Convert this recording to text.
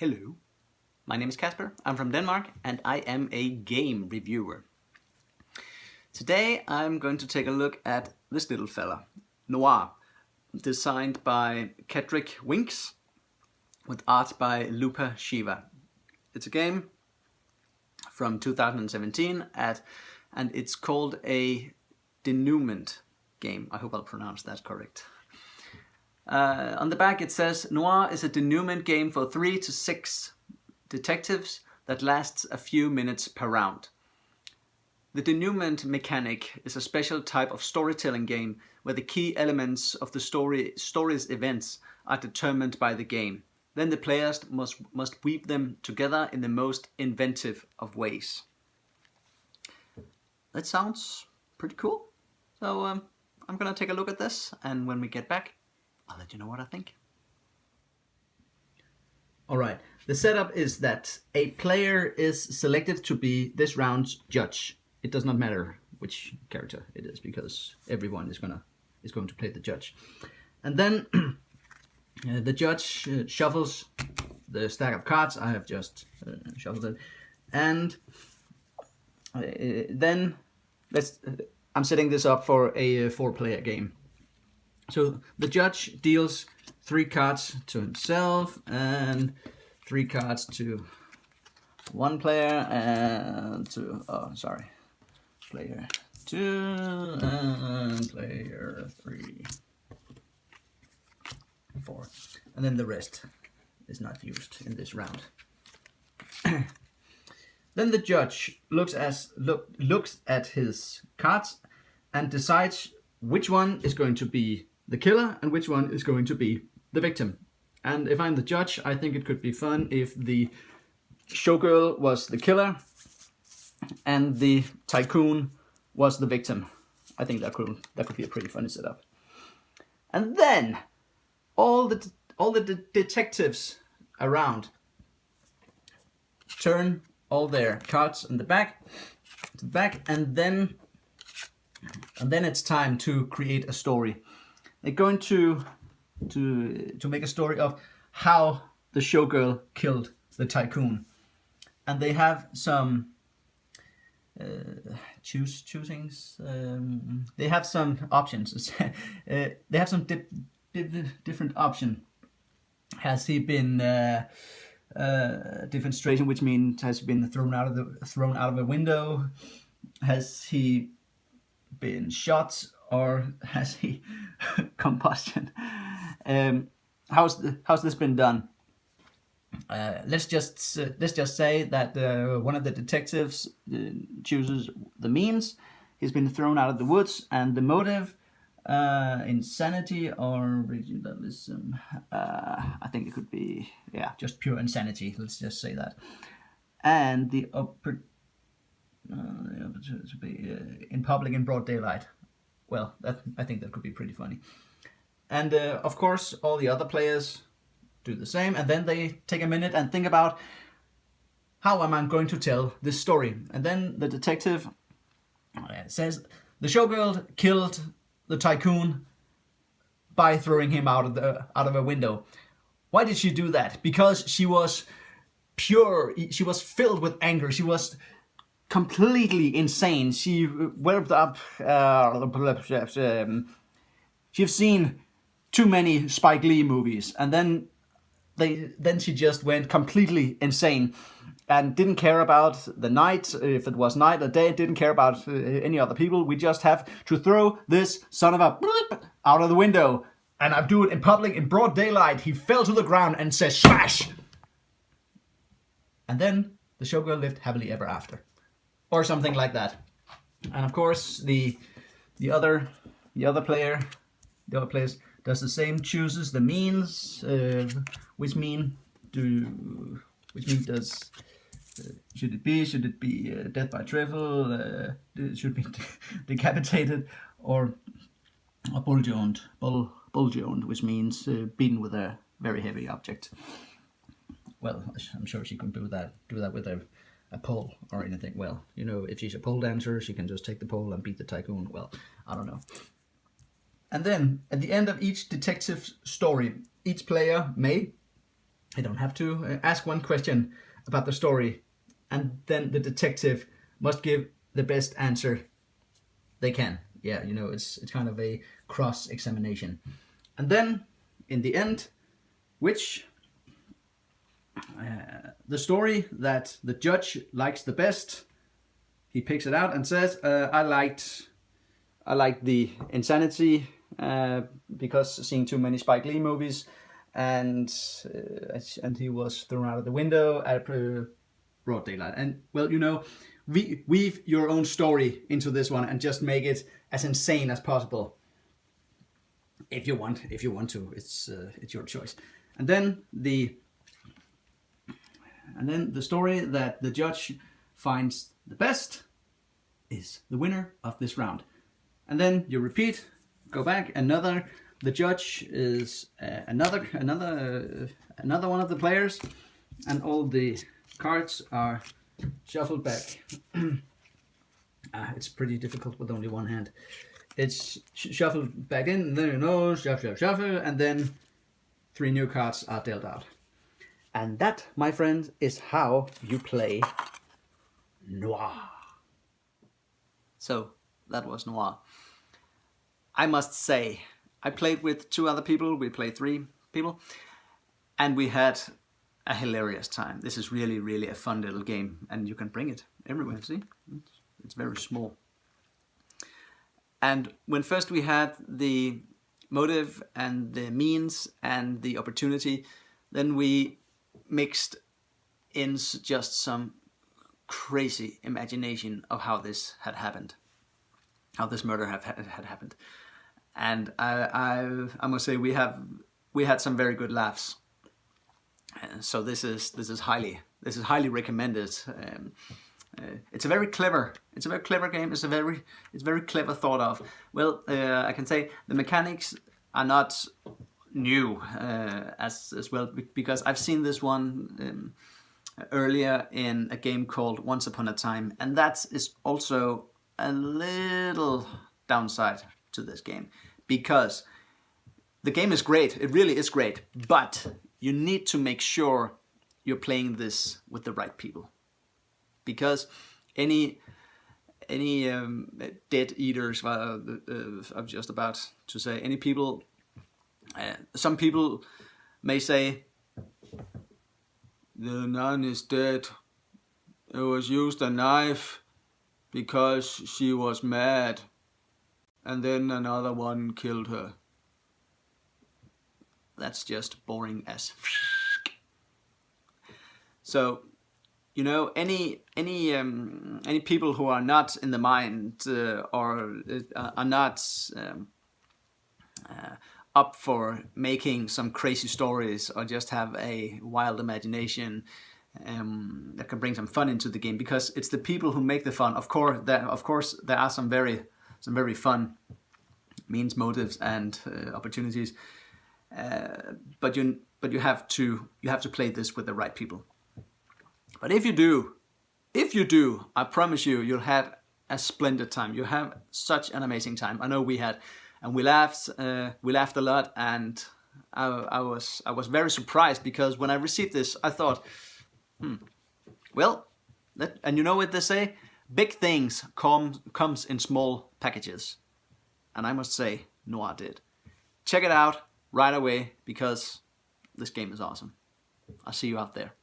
Hello, my name is Kasper, I'm from Denmark and I am a game reviewer. Today I'm going to take a look at this little fella, Noir, designed by Kedric Winks with art by Lupa Shiva. It's a game from 2017 and it's called a denouement game. I hope I'll pronounce that correct. On the back it says, Noir is a denouement game for 3 to 6 detectives that lasts a few minutes per round. The denouement mechanic is a special type of storytelling game where the key elements of the story's events are determined by the game. Then the players must weave them together in the most inventive of ways. That sounds pretty cool. So I'm gonna take a look at this, and when we get back, I'll let you know what I think. Alright, the setup is that a player is selected to be this round's judge. It does not matter which character it is because everyone is going to play the judge. And then the judge shuffles the stack of cards. I have just shuffled it. And then I'm setting this up for a 4-player game. So the judge deals 3 cards to himself and 3 cards to one player and to, player 2 and player 3, 4. And then the rest is not used in this round. Then the judge looks at his cards and decides which one is going to be the killer and which one is going to be the victim. And if I'm the judge, I think it could be fun if the showgirl was the killer and the tycoon was the victim. I think that could be a pretty funny setup. And then all the detectives around turn all their cards in the back to the back, and then it's time to create a story. They're going to make a story of how the showgirl killed the tycoon, and they have some choosings. They have some options. They have some different option. Has he been defenestration, which means has he been thrown out of a window? Has he been shot, or has he combustion? How's this been done? Let's just say that one of the detectives chooses the means. He's been thrown out of the woods, and the motive, insanity or regionalism. I think it could be, just pure insanity. Let's just say that. And the to be in public in broad daylight. Well, I think that could be pretty funny. And of course, all the other players do the same, and then they take a minute and think about, how am I going to tell this story? And then the detective says the showgirl killed the tycoon by throwing him out of a window. Why did she do that? Because she was pure. She was filled with anger. She was completely insane. She welled up. She's seen too many Spike Lee movies, and then she just went completely insane and didn't care about the night, if it was night or day, didn't care about any other people. We just have to throw this son of a out of the window, and I do it in public in broad daylight. He fell to the ground and says smash. And then the showgirl lived happily ever after, or something like that. And of course the other players does the same, chooses the means. Which mean does should it be death by trifle? Should be decapitated, or bull-joned, which means beaten with a very heavy object. Well, I'm sure she can do that with a pole or anything. Well, if she's a pole dancer, she can just take the pole and beat the tycoon. Well, I don't know. And then, at the end of each detective story, each player may I don't have to ask one question about the story, and then the detective must give the best answer they can. Yeah, you know, it's kind of a cross-examination. And then, in the end, which the story that the judge likes the best, he picks it out and says, I liked the Insanity because seeing too many Spike Lee movies, and he was thrown out of the window at broad daylight. And well, you know, weave your own story into this one and just make it as insane as possible. If you want to, it's your choice. And then the story that the judge finds the best is the winner of this round. And then you repeat, go back. The judge is another one of the players, and all the cards are shuffled back. It's pretty difficult with only one hand. It's shuffled back in, and then you know, shuffle, and then 3 new cards are dealt out. And that, my friend, is how you play Noir. So, that was Noir. I must say, I played with 2 other people, we played 3 people, and we had a hilarious time. This is really, really a fun little game, and you can bring it everywhere, see? It's very small. And when first we had the motive and the means and the opportunity, then we mixed in just some crazy imagination of how this had happened, how this murder had happened. And I must say we had some very good laughs. So this is highly recommended. It's a very clever game. It's very clever thought of. Well, I can say the mechanics are not new as well, because I've seen this one earlier in a game called Once Upon a Time, and that is also a little downside to this game, because the game is great. It really is great, but you need to make sure you're playing this with the right people. Because any dead eaters, I'm just about to say, any people, some people may say, the nun is dead. It was used a knife because she was mad, and then another one killed her. That's just boring as so. You know, any people who are not in the mind or are not up for making some crazy stories, or just have a wild imagination that can bring some fun into the game, because it's the people who make the fun. Of course, there are some very fun means, motives, and opportunities, but you have to play this with the right people. But if you do, I promise you'll have a splendid time. You have such an amazing time. I know we had, and we laughed a lot, and I was very surprised, because when I received this, I thought, well, and you know what they say, big things comes in small packages, and I must say, Noir did. Check it out right away, because this game is awesome. I'll see you out there.